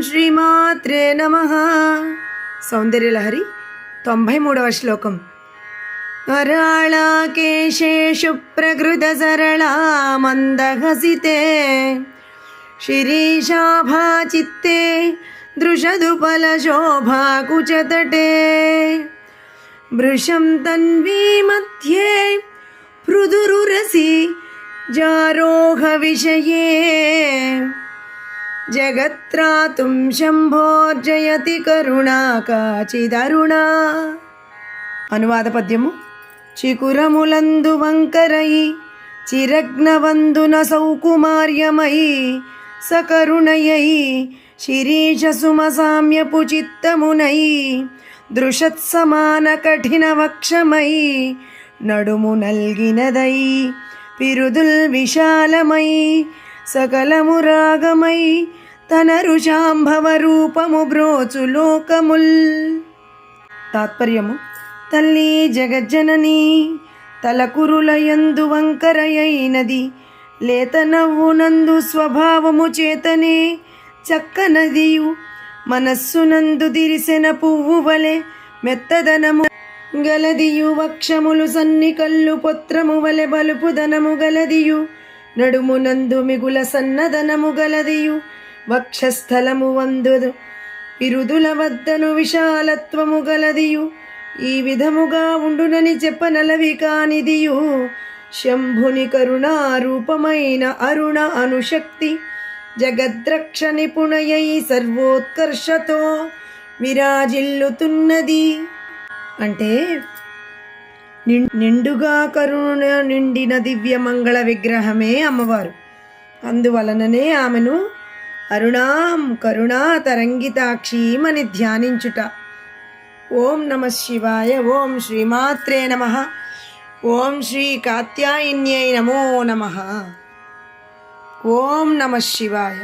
శ్రీమాత్రే నమః. సౌందర్యలహరి 93వ శ్లోకం. कराळाकेशेषु प्रकृतसरला मन्दहसिते शिरीशाभाचित्ते दृशदुपलशोभाकुचतटे भृशं तन्वी मध्ये पृदुरुरसि जारोहविषये जगत्त्रातुं शम्भोर्जयति करुणा काचिदरुणा. అనువాద పద్యము. చికురములందు వంకరై చిరగ్నవందున సౌకుమార్యమై సకరుణయై శిరీష సుమసామ్యపు చిత్తమునై దృశత్సమాన కఠిన వక్షమై నడుము నల్గినదై పిరుదుల్ విశాలమై సకలము రాగమై తన రుషాంభవ రూపము బ్రోచు లోకముల్. తాత్పర్యము. తల్లి జగజ్జనని తలకురులయందు వంకరయైనది, లేత నవ్వునందు స్వభావము చేతనే చక్కనదియు, మనస్సునందు దిరిసెన పువ్వు వలె మెత్తదనము గలదియు, వక్షములు సన్ని కళ్ళు పొత్రము వలె బలుపుదనము గలదియు, నడుమునందు మిగుల సన్నదనము గలదియు, వక్షస్థలము వందు పిరుదుల వద్దను విశాలత్వము గలదియు, ఈ విధముగా ఉండునని చెప్పనలవి కానిదియు, శంభుని కరుణారూపమైన అరుణ అనుశక్తి జగద్రక్ష నిపుణయై సర్వోత్కర్షతో విరాజిల్లుతున్నది. అంటే నిండుగా కరుణ నిండిన దివ్య మంగళ విగ్రహమే అమ్మవారు. అందువలననే ఆమెను అరుణాం కరుణా తరంగితాక్షీమని ధ్యానించుట. ఓం నమః శివాయ. ఓం శ్రీమాత్రే నమః. ఓం శ్రీ కాత్యాయన్యై నమో నమః. ఓం నమః శివాయ.